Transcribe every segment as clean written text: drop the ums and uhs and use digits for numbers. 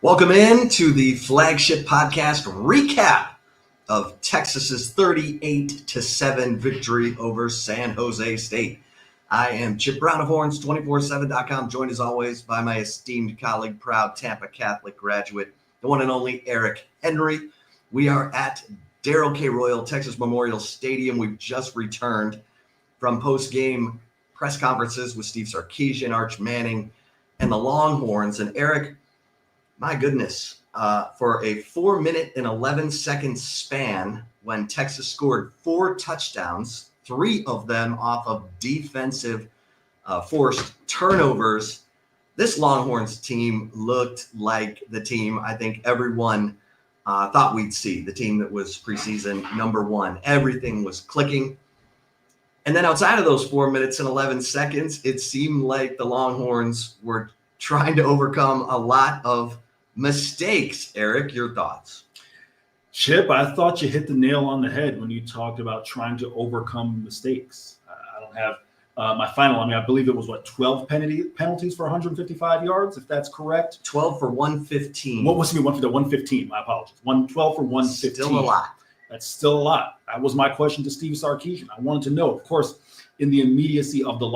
Welcome in to the flagship podcast recap of Texas's 38-7 victory over San Jose State. I am Chip Brown of Horns247.com, joined as always by my esteemed colleague, proud Tampa Catholic graduate, the one and only Eric Henry. We are at Darrell K. Royal Texas Memorial Stadium. We've just returned from post-game press conferences with Steve Sarkisian, Arch Manning, and the Longhorns. And Eric, my goodness, for a 4-minute and 11-second span when Texas scored 4 touchdowns, 3 of them off of defensive forced turnovers, this Longhorns team looked like the team I think everyone thought we'd see, the team that was preseason number 1. Everything was clicking. And then outside of those 4 minutes and 11 seconds, it seemed like the Longhorns were trying to overcome a lot of mistakes. Eric, your thoughts? Chip, I thought you hit the nail on the head when you talked about trying to overcome mistakes. I don't have my final. I believe it was 12 penalties for 155 yards, if that's correct. 12 for 115. What was 115? My apologies. 12 for 115. Still a lot. That's still a lot. That was my question to Steve Sarkisian. I wanted to know, of course, in the immediacy of the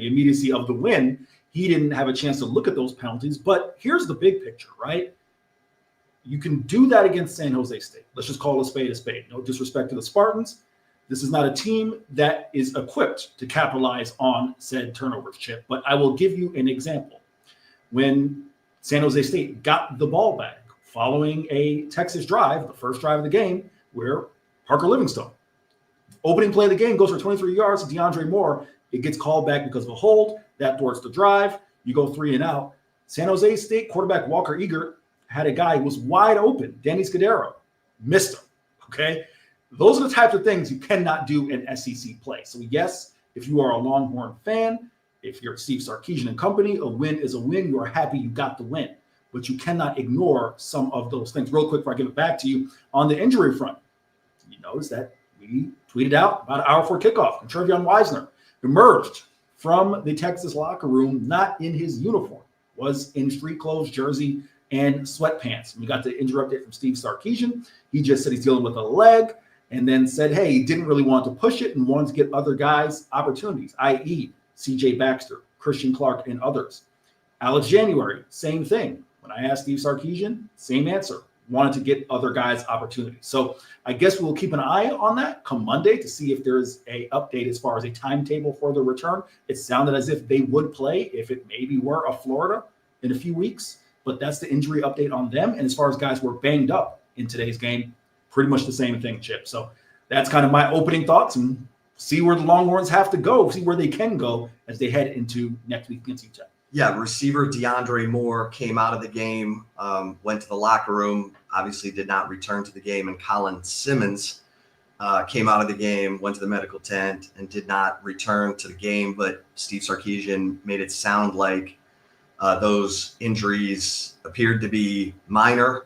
immediacy of the win, he didn't have a chance to look at those penalties. But here's the big picture, right? You can do that against San Jose State. Let's just call a spade a spade. No disrespect to the Spartans. This is not a team that is equipped to capitalize on said turnovers, Chip. But I will give you an example. When San Jose State got the ball back following a Texas drive, the first drive of the game, where Parker Livingstone, opening play of the game, goes for 23 yards to DeAndre Moore. It gets called back because of a hold. That thwarts the drive. You go 3 and out. San Jose State quarterback Walker Egert had a guy who was wide open, Danny Scudero, missed him, okay? Those are the types of things you cannot do in SEC play. So yes, if you are a Longhorn fan, if you're Steve Sarkisian and company, a win is a win. You are happy you got the win. But you cannot ignore some of those things. Real quick before I give it back to you, on the injury front, you notice that we tweeted out about an hour before kickoff, Trevion Wisner emerged from the Texas locker room, not in his uniform, was in street clothes, jersey, and sweatpants. We got the injury update from Steve Sarkisian. He just said he's dealing with a leg and then said, hey, he didn't really want to push it and wanted to get other guys opportunities, i.e. C.J. Baxter, Christian Clark, and others. Alex January, same thing. When I asked Steve Sarkisian, same answer. Wanted to get other guys opportunities. So I guess we'll keep an eye on that come Monday to see if there's a update as far as a timetable for the return. It sounded as if they would play if it maybe were a Florida in a few weeks, but that's the injury update on them. And as far as guys who were banged up in today's game, pretty much the same thing, Chip. So that's kind of my opening thoughts, and see where the Longhorns have to go, see where they can go as they head into next week against UTEP. Yeah, receiver DeAndre Moore came out of the game, went to the locker room, obviously did not return to the game. And Colin Simmons came out of the game, went to the medical tent, and did not return to the game. But Steve Sarkisian made it sound like those injuries appeared to be minor.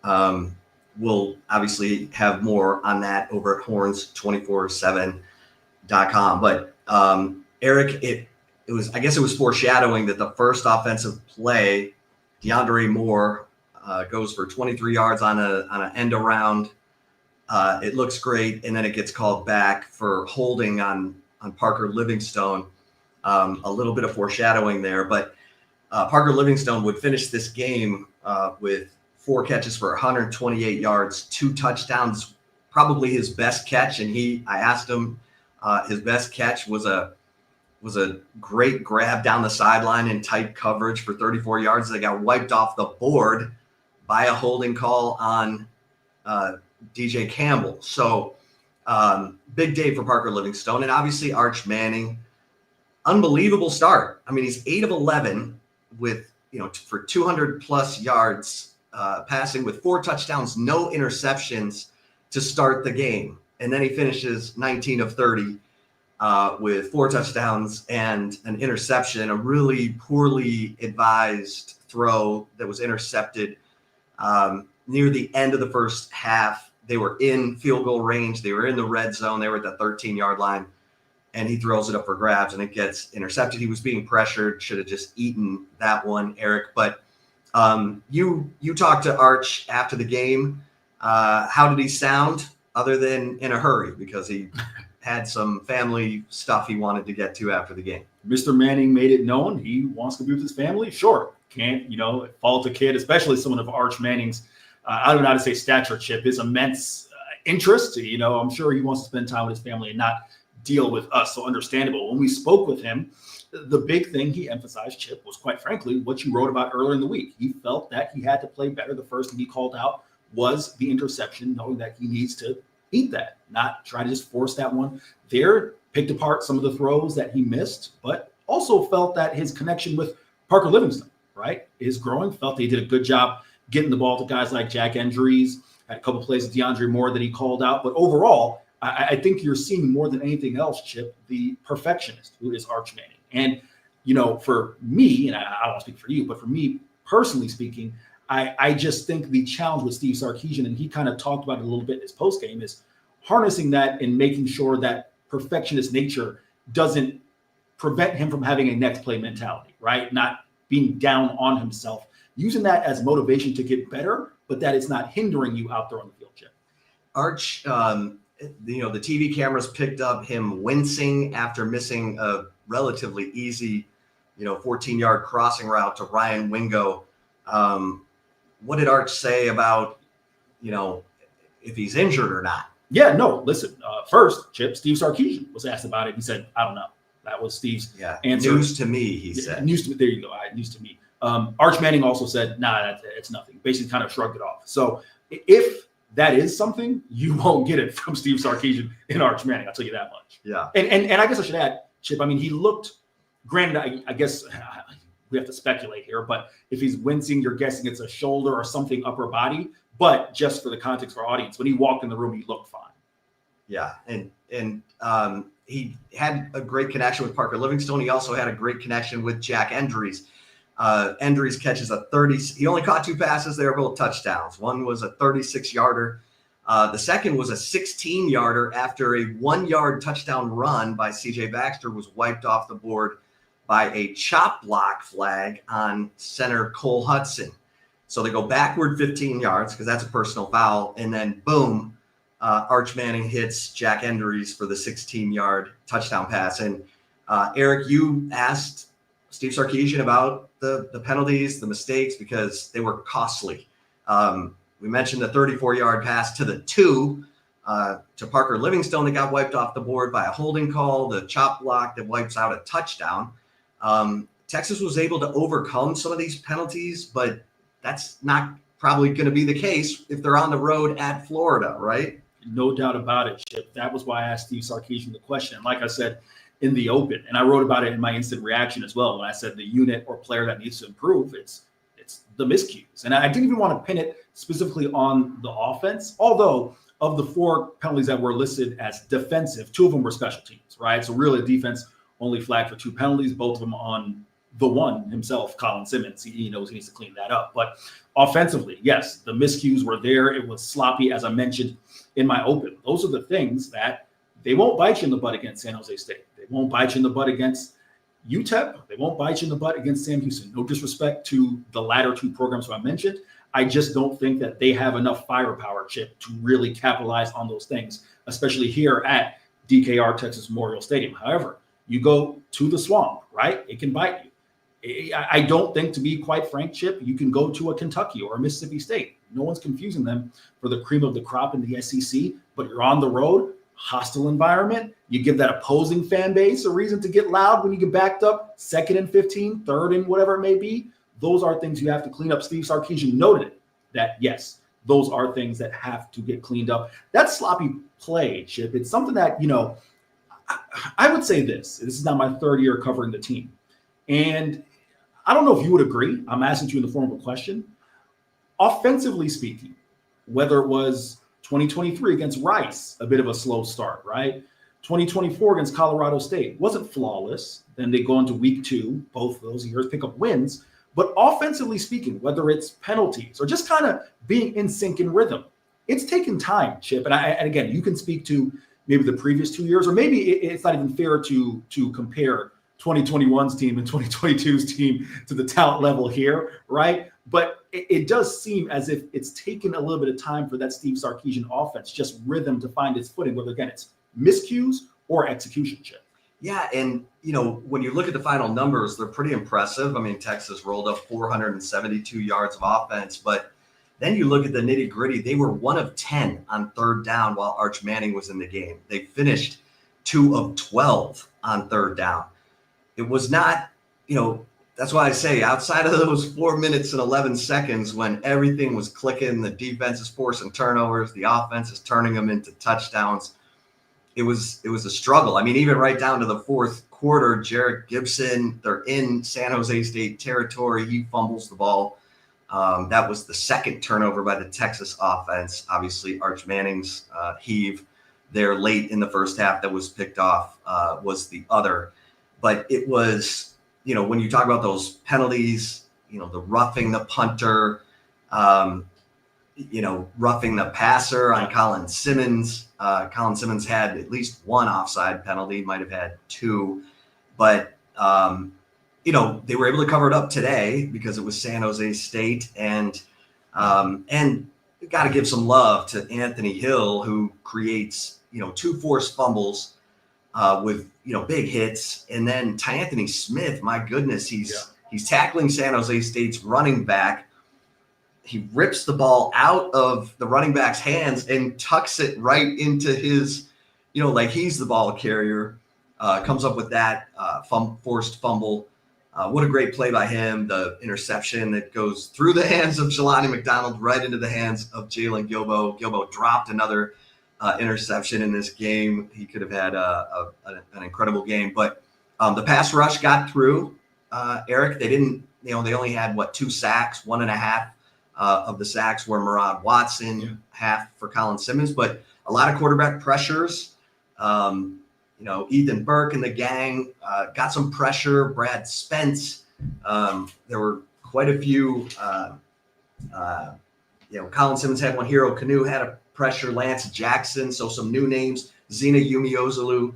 We'll obviously have more on that over at Horns247.com. But Eric, it was foreshadowing that the first offensive play, DeAndre Moore goes for 23 yards on an end around. It looks great, and then it gets called back for holding on Parker Livingstone. A little bit of foreshadowing there, but Parker Livingstone would finish this game with 4 catches for 128 yards, 2 touchdowns, probably his best catch. And I asked him, his best catch was a great grab down the sideline in tight coverage for 34 yards. They got wiped off the board by a holding call on DJ Campbell. So big day for Parker Livingstone, and obviously Arch Manning. Unbelievable start. I mean, he's 8 of 11 with, for 200 plus yards passing with 4 touchdowns, no interceptions to start the game. And then he finishes 19 of 30 with 4 touchdowns and an interception, a really poorly advised throw that was intercepted near the end of the first half. They were in field goal range. They were in the red zone. They were at the 13-yard line, and he throws it up for grabs, and it gets intercepted. He was being pressured, should have just eaten that one, Eric. But You talked to Arch after the game. How did he sound other than in a hurry because he had some family stuff he wanted to get to after the game? Mr. Manning made it known he wants to be with his family. Sure, can't, fault a kid, especially someone of Arch Manning's, I don't know how to say stature, Chip, his immense interest. I'm sure he wants to spend time with his family and not deal with us. So understandable. When we spoke with him, the big thing he emphasized, Chip, was quite frankly what you wrote about earlier in the week. He felt that he had to play better. The first thing he called out was the interception, knowing that he needs to eat that, not try to just force that one there. Picked apart some of the throws that he missed, but also felt that his connection with Parker Livingston, right, is growing. Felt that he did a good job getting the ball to guys like Jack Endries. Had a couple plays with DeAndre Moore that he called out. But overall, I think you're seeing more than anything else, Chip, the perfectionist who is Arch Manning. And, for me, and I don't want to speak for you, but for me personally speaking, I just think the challenge with Steve Sarkisian, and he kind of talked about it a little bit in his postgame, is harnessing that and making sure that perfectionist nature doesn't prevent him from having a next play mentality, right? Not being down on himself, using that as motivation to get better, but that it's not hindering you out there on the field, Chip. Arch, the TV cameras picked up him wincing after missing a relatively easy, 14-yard crossing route to Ryan Wingo. What did Arch say about, if he's injured or not? Yeah, no, listen, first, Chip, Steve Sarkisian was asked about it. He said, I don't know. That was Steve's answer. News to me, he said. News to me. There you go. News to me. Arch Manning also said, nah, it's nothing. Basically kind of shrugged it off. So if that is something, you won't get it from Steve Sarkisian and Arch Manning. I'll tell you that much. Yeah. And I guess I should add, Chip, he looked, granted, I guess we have to speculate here, but if he's wincing, you're guessing it's a shoulder or something upper body. But just for the context of our audience, when he walked in the room, he looked fine. Yeah. And he had a great connection with Parker Livingston. He also had a great connection with Jack Endries. Endries catches a 30. He only caught 2 passes. They were both touchdowns. One was a 36-yarder. The second was a 16-yarder after a 1-yard touchdown run by C.J. Baxter was wiped off the board by a chop block flag on center Cole Hudson. So they go backward 15 yards because that's a personal foul. And then, boom, Arch Manning hits Jack Endries for the 16-yard touchdown pass. And, Eric, you asked Steve Sarkisian about the penalties, the mistakes, because they were costly. We mentioned the 34-yard pass to the 2 to Parker Livingston that got wiped off the board by a holding call, the chop block that wipes out a touchdown. Texas was able to overcome some of these penalties, but that's not probably going to be the case if they're on the road at Florida, right? No doubt about it, Chip. That was why I asked Steve Sarkisian the question. And like I said in the open, and I wrote about it in my instant reaction as well, when I said the unit or player that needs to improve, it's the miscues. And I didn't even want to pin it specifically on the offense, although of the 4 penalties that were listed as defensive, 2 of them were special teams, right? So really defense only flagged for 2 penalties, both of them on the one himself, Colin Simmons. He knows he needs to clean that up. But offensively, yes, the miscues were there. It was sloppy, as I mentioned in my open. Those are the things that they won't bite you in the butt against San Jose State. They won't bite you in the butt against UTEP. They won't bite you in the butt against Sam Houston. No disrespect to the latter 2 programs I mentioned. I just don't think that they have enough firepower, Chip, to really capitalize on those things, especially here at DKR Texas Memorial Stadium. However, you go to the Swamp, right? It can bite you. I don't think, to be quite frank, Chip, you can go to a Kentucky or a Mississippi State. No one's confusing them for the cream of the crop in the SEC, but you're on the road, hostile environment. You give that opposing fan base a reason to get loud when you get backed up 2nd and 15, 3rd and whatever it may be. Those are things you have to clean up. Steve Sarkisian noted that, yes, those are things that have to get cleaned up. That sloppy play, Chip, it's something that, I would say this. This is now my 3rd year covering the team. And I don't know if you would agree. I'm asking you in the form of a question. Offensively speaking, whether it was 2023 against Rice, a bit of a slow start, right? 2024 against Colorado State wasn't flawless. Then they go into week 2, both of those years, pick up wins. But offensively speaking, whether it's penalties or just kind of being in sync and rhythm, it's taken time, Chip. And again, you can speak to maybe the previous 2 years, or maybe it's not even fair to compare 2021's team and 2022's team to the talent level here, right? But it does seem as if it's taken a little bit of time for that Steve Sarkisian offense, just rhythm to find its footing, whether, again, it's miscues or execution, Chip. Yeah, and when you look at the final numbers, they're pretty impressive. I mean, Texas rolled up 472 yards of offense, but then you look at the nitty gritty. They were 1 of 10 on third down while Arch Manning was in the game. They finished 2 of 12 on third down. It was not, that's why I say outside of those 4 minutes and 11 seconds when everything was clicking, the defense is forcing turnovers, the offense is turning them into touchdowns. It was a struggle. I mean, even right down to the fourth quarter, Jarek Gibson, they're in San Jose State territory. He fumbles the ball. That was the second turnover by the Texas offense. Obviously, Arch Manning's heave there late in the first half that was picked off was the other. But it was, when you talk about those penalties, the roughing the punter, roughing the passer on Colin Simmons. Colin Simmons had at least one offside penalty, might have had 2. But, they were able to cover it up today because it was San Jose State. And got to give some love to Anthony Hill, who creates, 2 forced fumbles with, big hits. And then Anthony Smith, my goodness, he's tackling San Jose State's running back. He rips the ball out of the running back's hands and tucks it right into his, like he's the ball carrier, comes up with that forced fumble. What a great play by him. The interception that goes through the hands of Jelani McDonald right into the hands of Jalen Gilbo. Gilbo dropped another interception in this game. He could have had an incredible game. But the pass rush got through, Eric. They didn't, they only had, 2 sacks, 1.5. Of the sacks were Murad Watson, half for Colin Simmons, but a lot of quarterback pressures. Ethan Burke and the gang got some pressure. Brad Spence. There were quite a few. Colin Simmons had one. Hero Canoe had a pressure. Lance Jackson. So some new names. Zena Umeozulu,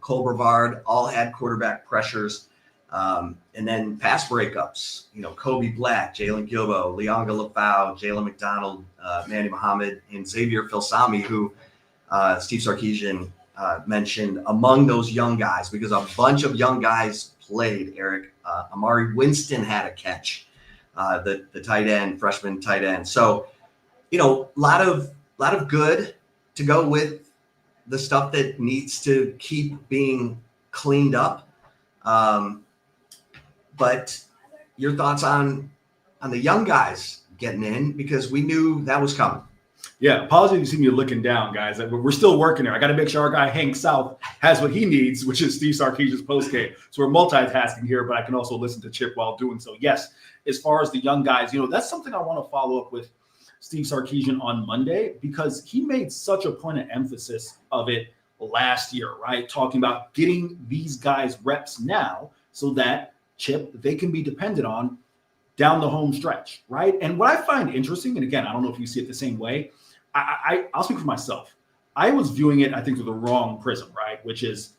Cole Brevard, all had quarterback pressures. And then pass breakups, Kobe Black, Jalen Gilbo, Leonga Lafau, Jalen McDonald, Manny Muhammad, and Xavier Filsami, who Steve Sarkisian mentioned among those young guys, because a bunch of young guys played, Eric. Amari Winston had a catch, the tight end, freshman tight end. So, a lot of good to go with the stuff that needs to keep being cleaned up. But your thoughts on the young guys getting in, because we knew that was coming. Yeah, apologies if you see me looking down, guys. We're still working there. I got to make sure our guy Hank South has what he needs, which is Steve Sarkisian's postgame. So we're multitasking here, but I can also listen to Chip while doing so. Yes, as far as the young guys, that's something I want to follow up with Steve Sarkisian on Monday, because he made such a point of emphasis of it last year, right? Talking about getting these guys reps now so that, Chip, they can be dependent on down the home stretch, right? And what I find interesting, and again, I don't know if you see it the same way, I'll speak for myself. I was viewing it, I think, through the wrong prism, right? Which is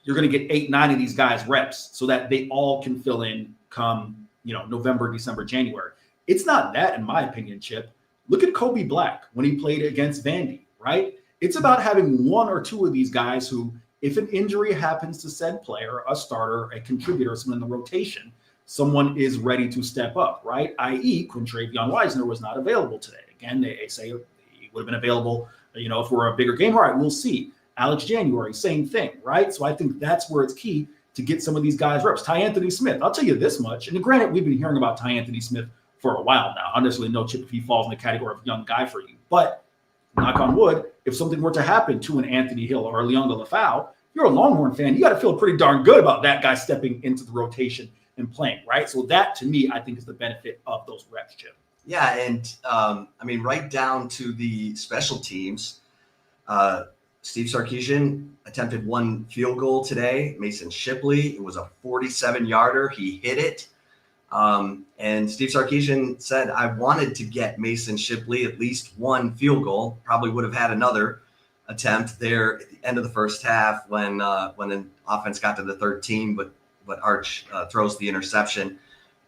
you're going to get 8-9 of these guys reps so that they all can fill in come, November, December, January. It's not that, in my opinion, Chip. Look at Kobe Black when he played against Vandy, right? It's about having 1 or 2 of these guys who, if an injury happens to said player, a starter, a contributor, someone in the rotation, someone is ready to step up, right? I.e., Quintravion Wiesner was not available today. Again, they say he would have been available, if we're a bigger game. All right, we'll see. Alex January, same thing, right? So I think that's where it's key to get some of these guys reps. Anthony Smith, I'll tell you this much. And granted, we've been hearing about Anthony Smith for a while now. I don't necessarily know, Chip, if he falls in the category of young guy for you. But knock on wood, if something were to happen to an Anthony Hill or a Leonga Lafau, you're a Longhorn fan, you got to feel pretty darn good about that guy stepping into the rotation and playing, right? So that, to me, I think is the benefit of those reps, Chip. Yeah, and right down to the special teams, Steve Sarkisian attempted 1 field goal today. Mason Shipley, it was a 47-yarder. He hit it. And Steve Sarkisian said, I wanted to get Mason Shipley at least 1 field goal. Probably would have had another attempt there at the end of the first half when the offense got to the 13, but Arch throws the interception.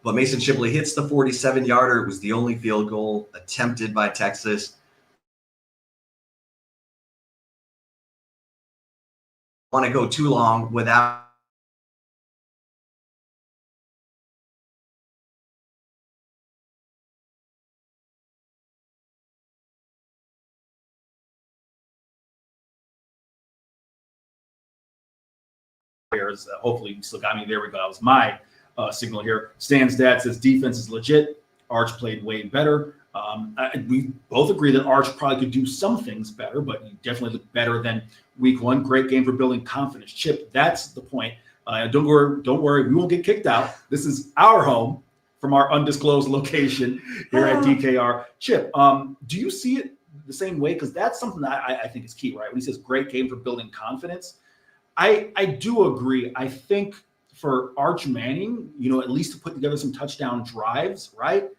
But Mason Shipley hits the 47-yarder. It was the only field goal attempted by Texas. Want to go too long without hopefully you still got me. There we go. That was my signal here. Stan's dad says defense is legit. Arch played way better. We both agree that Arch probably could do some things better, but he definitely looked better than week one. Great game for building confidence. Chip, that's the point. Don't worry, we won't get kicked out. This is our home from our undisclosed location here at DKR. Chip, do you see it the same way? Because that's something that I think is key, right? When he says great game for building confidence, I do agree. I think for Arch Manning, at least to put together some touchdown drives, right?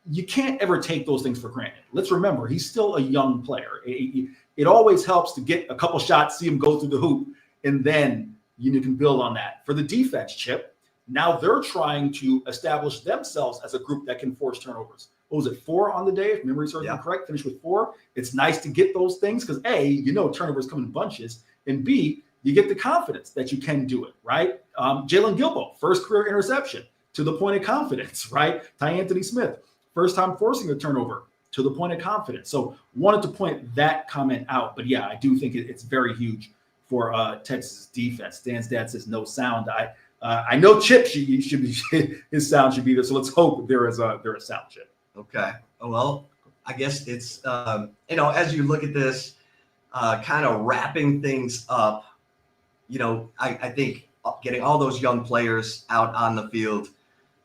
You can't ever take those things for granted. Let's remember, he's still a young player. It always helps to get a couple shots, see him go through the hoop, and then you can build on that. For the defense, Chip, now they're trying to establish themselves as a group that can force turnovers. What was it, 4 on the day, if memory serves me correct? Finished with 4. It's nice to get those things because A, turnovers come in bunches, and B, you get the confidence that you can do it, right? Jalen Gilbo, first career interception, to the point of confidence, right? Ty Anthony Smith, first time forcing a turnover, to the point of confidence. So wanted to point that comment out. But yeah, I do think it's very huge for Texas defense. Stan's dad says no sound. I know Chip should be his sound should be there. So let's hope there is sound, Chip. Okay. Well, I guess it's as you look at this, kind of wrapping things up. I think getting all those young players out on the field.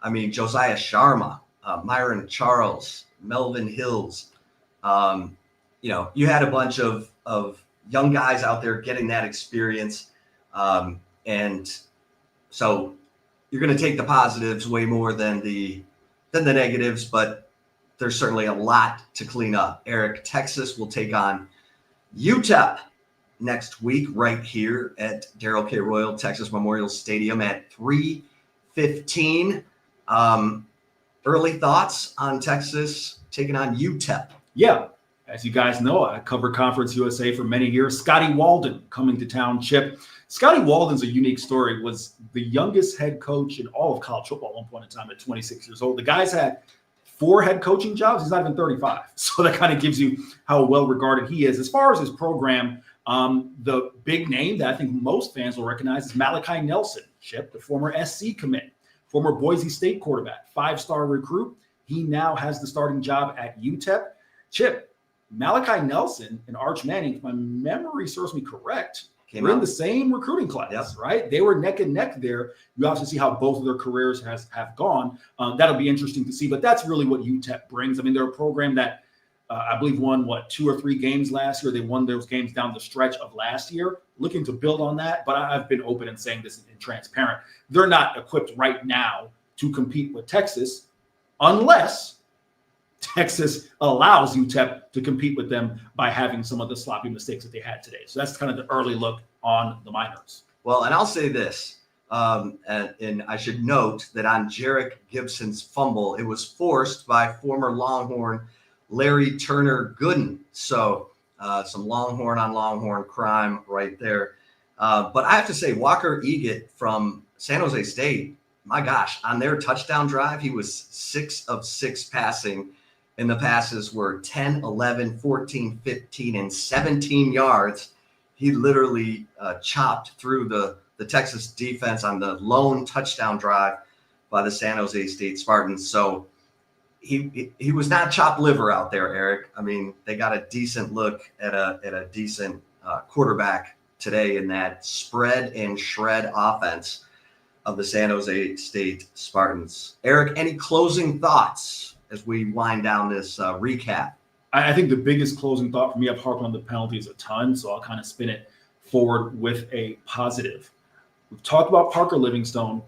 I mean, Josiah Sharma, Myron Charles, Melvin Hills. You had a bunch of young guys out there getting that experience. And so you're going to take the positives way more than the negatives, but there's certainly a lot to clean up. Eric, Texas will take on UTEP next week right here at Darrell K. Royal Texas Memorial Stadium at 3:15. Early thoughts on Texas taking on UTEP? Yeah, as you guys know, I covered Conference USA for many years. Scotty Walden coming to town, Chip. Scotty Walden's a unique story, was the youngest head coach in all of college football at one point in time at 26 years old. The guy's had 4 head coaching jobs. He's not even 35. So that kind of gives you how well regarded he is. As far as his program, the big name that I think most fans will recognize is Malachi Nelson, Chip, the former SC commit, former Boise State quarterback, 5-star recruit. He now has the starting job at UTEP. Chip, Malachi Nelson and Arch Manning, if my memory serves me correct, were in the same recruiting class, right? They were neck and neck there. You obviously see how both of their careers have gone. That'll be interesting to see, but that's really what UTEP brings. I mean, they're a program that I believe won, 2 or 3 games last year. They won those games down the stretch of last year, looking to build on that. But I've been open in saying this and transparent. They're not equipped right now to compete with Texas unless Texas allows UTEP to compete with them by having some of the sloppy mistakes that they had today. So that's kind of the early look on the Miners. Well, and I'll say this, and I should note that on Jarek Gibson's fumble, it was forced by former Longhorn Larry Turner Gooden. So some Longhorn on Longhorn crime right there. But I have to say, Walker Eget from San Jose State, my gosh, on their touchdown drive, he was 6 of 6 passing. And the passes were 10, 11, 14, 15, and 17 yards. He literally chopped through the Texas defense on the lone touchdown drive by the San Jose State Spartans. So he was not chopped liver out there, Eric. I mean, they got a decent look at a decent quarterback today in that spread and shred offense of the San Jose State Spartans. Eric, any closing thoughts as we wind down this recap? I think the biggest closing thought for me, I've harped on the penalties a ton, so I'll kind of spin it forward with a positive. We've talked about Parker Livingstone.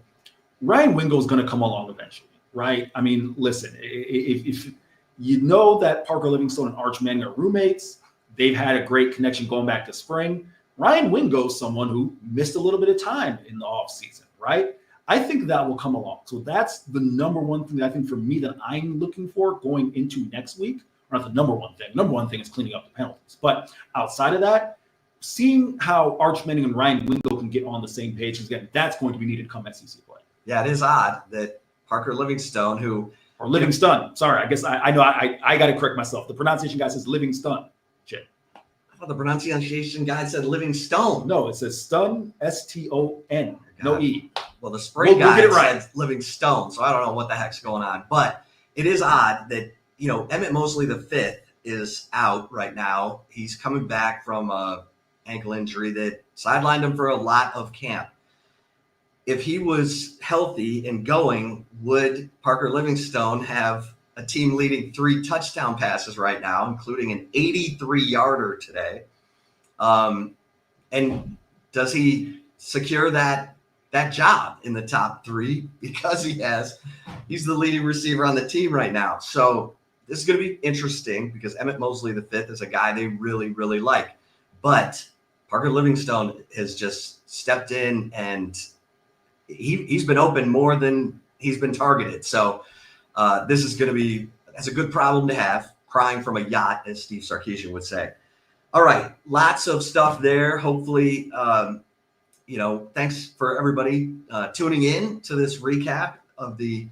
Ryan Wingo is going to come along eventually, right? I mean, listen, if you know that Parker Livingstone and Arch Manning are roommates, they've had a great connection going back to spring. Ryan Wingo is someone who missed a little bit of time in the offseason, right? I think that will come along. So that's the number one thing that I think for me that I'm looking for going into next week. Or not the number one thing. Number one thing is cleaning up the penalties. But outside of that, seeing how Arch Manning and Ryan Wingo can get on the same page, again, that's going to be needed come SEC play. Yeah, it is odd that Parker Livingstone, or Livingston. Sorry, I guess I know I got to correct myself. The pronunciation guy says Livingston. Shit. I thought the pronunciation guy said Livingstone. No, it says Stun, S-T-O-N, no E. Well, the spring guy get it right. said Livingstone, so I don't know what the heck's going on. But it is odd that, Emmett Mosley V is out right now. He's coming back from an ankle injury that sidelined him for a lot of camp. If he was healthy and going, would Parker Livingstone have a team leading 3 touchdown passes right now, including an 83-yarder today? And does he secure that job in the top 3 because he's the leading receiver on the team right now? So this is going to be interesting because Emmett Mosley V is a guy they really, really like. But Parker Livingstone has just stepped in and he's been open more than he's been targeted. So this is going to be, that's a good problem to have, crying from a yacht, as Steve Sarkisian would say. All right, lots of stuff there. Hopefully, thanks for everybody tuning in to this recap of the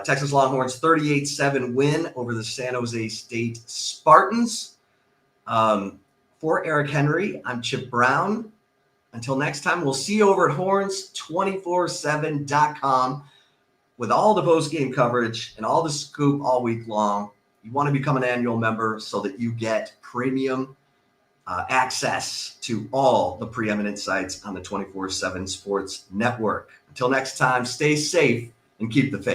Texas Longhorns 38-7 win over the San Jose State Spartans. For Eric Henry, I'm Chip Brown. Until next time, we'll see you over at Horns247.com with all the post-game coverage and all the scoop all week long. You want to become an annual member so that you get premium access to all the preeminent sites on the 24/7 Sports Network. Until next time, stay safe and keep the faith.